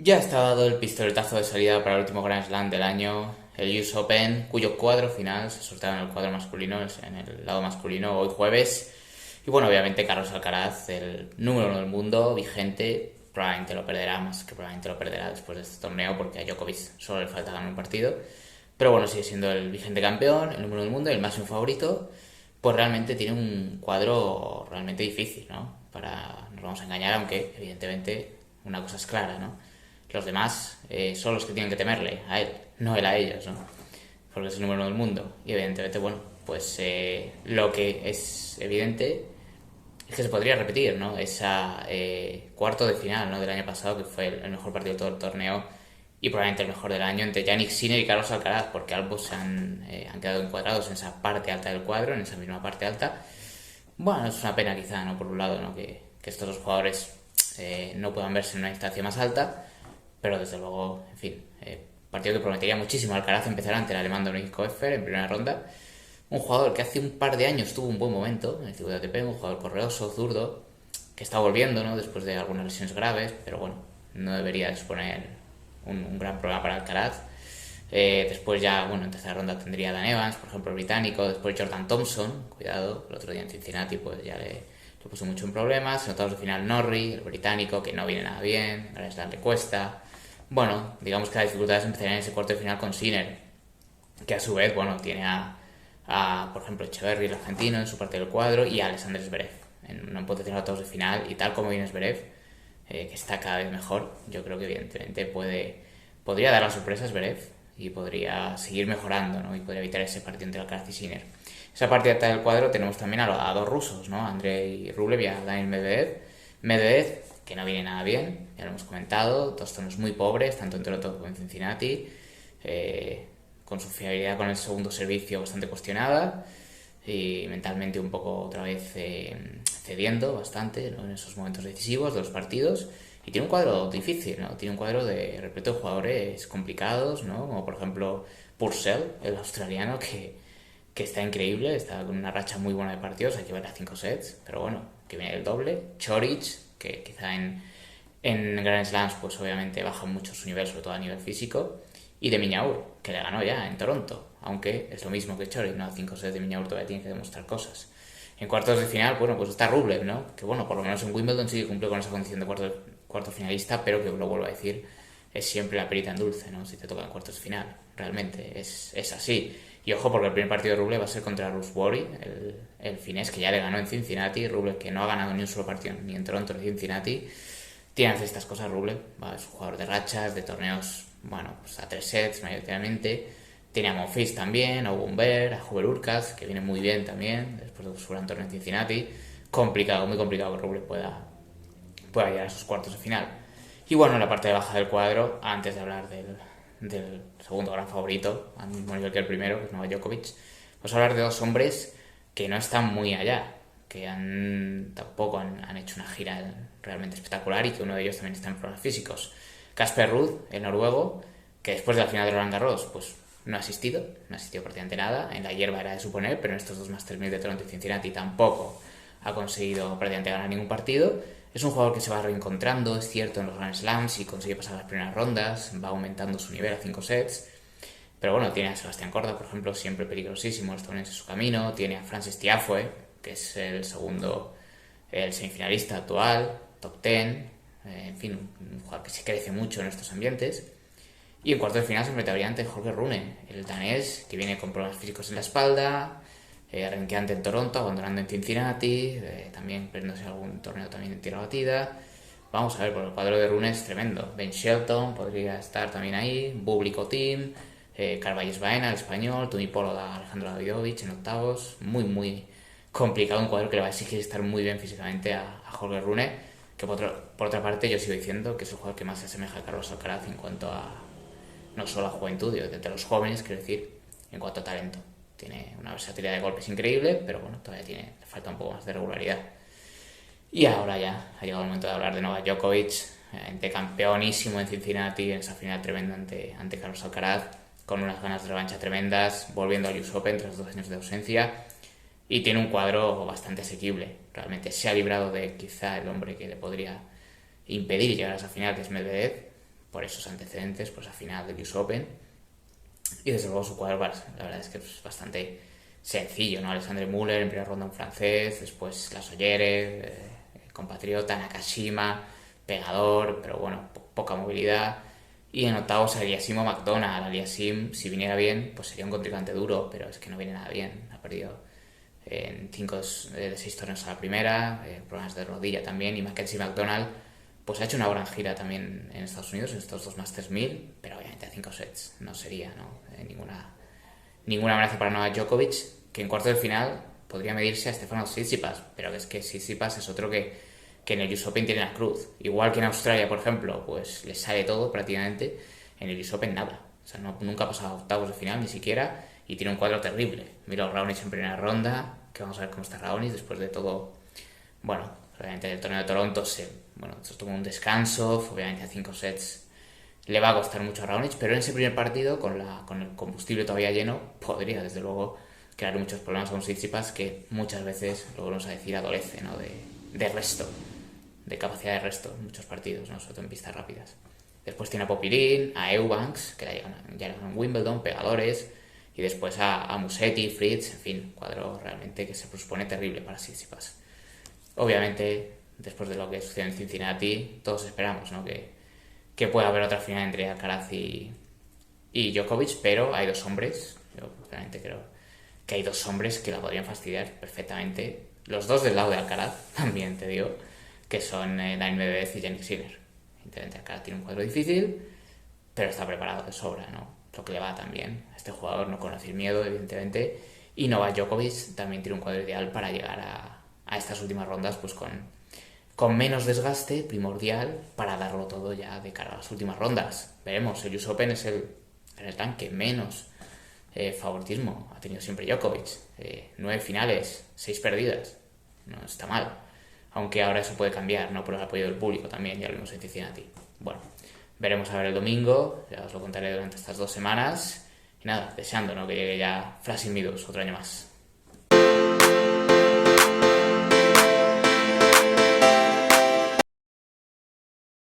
Ya está dado el pistoletazo de salida para el último Grand Slam del año, el US Open, cuyo cuadro final se sorteaba en el cuadro masculino, en el lado masculino, hoy jueves. Y bueno, obviamente Carlos Alcaraz, el número 1 del mundo, vigente, probablemente lo perderá, más que probablemente lo perderá después de este torneo, porque a Djokovic solo le falta ganar un partido. Pero bueno, sigue siendo el vigente campeón, el número 1 del mundo, el máximo favorito. Pues realmente tiene un cuadro realmente difícil, ¿no? No nos vamos a engañar, aunque evidentemente una cosa es clara, ¿no? Los demás son los que tienen que temerle a él, no él a ellos, ¿no? Porque es el número 1 del mundo. Y evidentemente, bueno, pues lo que es evidente es que se podría repetir, ¿no? Esa cuarto de final, ¿no? Del año pasado, que fue el mejor partido de todo el torneo y probablemente el mejor del año entre Jannik Sinner y Carlos Alcaraz, porque ambos se han quedado encuadrados en esa parte alta del cuadro, en esa misma parte alta. Bueno, es una pena quizá, ¿no? Por un lado, ¿no? Que estos dos jugadores no puedan verse en una instancia más alta, pero desde luego, en fin, partido que prometería muchísimo. Alcaraz empezar ante el alemán Dominic Koepfer en primera ronda, un jugador que hace un par de años tuvo un buen momento en el circuito de ATP, un jugador correoso, zurdo, que está volviendo, ¿no? Después de algunas lesiones graves, pero bueno, no debería suponer un gran problema para Alcaraz. Después ya, bueno, en tercera ronda tendría Dan Evans, por ejemplo, el británico, después Jordan Thompson, cuidado, el otro día en Cincinnati pues ya le puso mucho en problemas. En octavos de final Norrie, el británico, que no viene nada bien, Grand Slam le cuesta. Bueno, digamos que las dificultades empezarían en ese cuarto de final con Sinner, que a su vez, bueno, tiene por ejemplo, Echeverry, el argentino, en su parte del cuadro, y a Alexander Zverev en una potencial octavos de final. Y tal como viene Zverev, que está cada vez mejor, yo creo que evidentemente podría dar la sorpresa a Zverev y podría seguir mejorando, ¿no? Y podría evitar ese partido entre Alcaraz y Sinner. Esa parte alta del cuadro tenemos también a dos rusos, ¿no? Andrei Rublev y a Daniil Medvedev. Medvedev, que no viene nada bien, ya lo hemos comentado, dos tonos muy pobres, tanto en Toronto como en Cincinnati, con su fiabilidad con el segundo servicio bastante cuestionada y mentalmente un poco otra vez cediendo bastante, ¿no? En esos momentos decisivos de los partidos. Y tiene un cuadro difícil, ¿no? Tiene un cuadro de repleto de jugadores complicados, ¿no? Como por ejemplo Purcell, el australiano, que está increíble, está con una racha muy buena de partidos, hay que ver a 5 sets, pero bueno, que viene el doble. Choric, que quizá en Grand Slams pues obviamente baja mucho su nivel, sobre todo a nivel físico. Y de Miñaur, que le ganó ya en Toronto, aunque es lo mismo que Choric, ¿no? A 5 sets de Miñaur todavía tiene que demostrar cosas. En cuartos de final, bueno, pues está Rublev, ¿no? Que bueno, por lo menos en Wimbledon sí que cumple con esa condición de cuarto finalista, pero que lo vuelvo a decir, es siempre la perita en dulce, ¿no? Si te toca en cuartos de final, realmente es así. Y ojo, porque el primer partido de Rublev va a ser contra Rusbori, el finés que ya le ganó en Cincinnati. Rublev, que no ha ganado ni un solo partido ni en Toronto ni en Cincinnati, tiene que hacer estas cosas Rublev, ¿va? Es un jugador de rachas, de torneos, bueno, pues a 3 sets mayoritariamente. Tiene a Monfils también, a Humbert, a Hubert Hurkacz, que viene muy bien también después de su gran torneo en Cincinnati. Complicado, muy complicado que Rublev pueda llegar a esos cuartos de final. Y bueno, en la parte de baja del cuadro, antes de hablar del segundo gran favorito, al mismo nivel que el primero, que es Novak Djokovic, vamos a hablar de dos hombres que no están muy allá, que tampoco han hecho una gira realmente espectacular y que uno de ellos también está en problemas físicos. Casper Ruud, el noruego, que después de la final de Roland Garros, pues no ha asistido prácticamente nada. En la hierba era de suponer, pero en estos dos Masters 1000 de Toronto y Cincinnati tampoco ha conseguido prácticamente ganar ningún partido. Es un jugador que se va reencontrando, es cierto, en los Grand Slams y consigue pasar las primeras rondas, va aumentando su nivel a 5 sets. Pero bueno, tiene a Sebastián Corda, por ejemplo, siempre peligrosísimo, el estadounidense en su camino. Tiene a Frances Tiafoe, que es el semifinalista actual, top 10. En fin, un jugador que se crece mucho en estos ambientes. Y en cuartos de final se enfrentaría ante Holger Rune, el danés, que viene con problemas físicos en la espalda, renqueante en Toronto, abandonando en Cincinnati, también perdiéndose algún torneo también en tierra batida. Vamos a ver, porque el cuadro de Rune es tremendo. Ben Shelton podría estar también ahí, Bublik Team, Carvalles Baena, el español, Tumi Polo da Alejandro Davidovich en octavos. Muy, muy complicado, un cuadro que le va a exigir estar muy bien físicamente a Holger Rune, que por otra parte yo sigo diciendo que es el jugador que más se asemeja a Carlos Alcaraz en cuanto a no solo a juventud, de los jóvenes, quiero decir, en cuanto a talento. Tiene una versatilidad de golpes increíble, pero bueno, todavía le falta un poco más de regularidad. Y ahora ya ha llegado el momento de hablar de Novak Djokovic, campeonísimo en Cincinnati, en esa final tremenda ante Carlos Alcaraz, con unas ganas de revancha tremendas, volviendo al US Open tras 2 años de ausencia, y tiene un cuadro bastante asequible. Realmente se ha librado de quizá el hombre que le podría impedir llegar a esa final, que es Medvedev, por esos antecedentes, pues a final del US Open. Y desde luego su cuadro, la verdad es que es bastante sencillo, ¿no? Alexandre Müller en primera ronda un francés, después Lasogere, compatriota, Nakashima, pegador, pero bueno, poca movilidad. Y en octavos Aliassime o McDonald. Aliassime, si viniera bien, pues sería un contrincante duro, pero es que no viene nada bien. Ha perdido en 5 de 6 torneos a la primera, problemas de rodilla también. Y Mackenzie McDonald, pues ha hecho una gran gira también en Estados Unidos, en estos 2 Masters 1000, pero obviamente a 5 sets no sería, ¿no? Ninguna amenaza para Novak Djokovic, que en cuartos de final podría medirse a Stefanos Tsitsipas, pero es que Tsitsipas es otro que en el US Open tiene la cruz. Igual que en Australia, por ejemplo, pues le sale todo prácticamente, en el US Open nada. O sea, nunca ha pasado a octavos de final ni siquiera, y tiene un cuadro terrible. Mira Raonic en primera ronda, que vamos a ver cómo está Raonic después de todo. Bueno, obviamente el torneo de Toronto se tomó un descanso, obviamente a 5 sets le va a costar mucho a Raonic, pero en ese primer partido, con el combustible todavía lleno, podría desde luego crear muchos problemas a un Tsitsipas que muchas veces, lo volvemos a decir, adolece, ¿no? de resto, de capacidad de resto en muchos partidos, ¿no? Sobre todo en pistas rápidas. Después tiene a Popirín, a Eubanks, que ya llegan en Wimbledon, pegadores, y después a Musetti, Fritz, en fin, cuadro realmente que se supone terrible para Tsitsipas. Obviamente, después de lo que sucedió en Cincinnati, todos esperamos, ¿no? que pueda haber otra final entre Alcaraz y Djokovic, pero hay dos hombres, yo realmente creo que hay dos hombres que la podrían fastidiar perfectamente, los dos del lado de Alcaraz, también te digo, que son Daniil Medvedev y Jannik Sinner. Evidentemente Alcaraz tiene un cuadro difícil, pero está preparado de sobra, ¿no? Lo que le va también a este jugador, no conoce el miedo, evidentemente, y Novak Djokovic también tiene un cuadro ideal para llegar a estas últimas rondas pues con menos desgaste primordial para darlo todo ya de cara a las últimas rondas. Veremos, el US Open es el tanque menos favoritismo ha tenido siempre Djokovic. 9 finales, 6 perdidas, no está mal, aunque ahora eso puede cambiar, ¿no? Por el apoyo del público también, ya lo vimos en Cincinnati. Bueno, veremos a ver el domingo, ya os lo contaré durante estas 2 semanas, y nada, deseando, ¿no? Que llegue ya Flushing Meadows otro año más.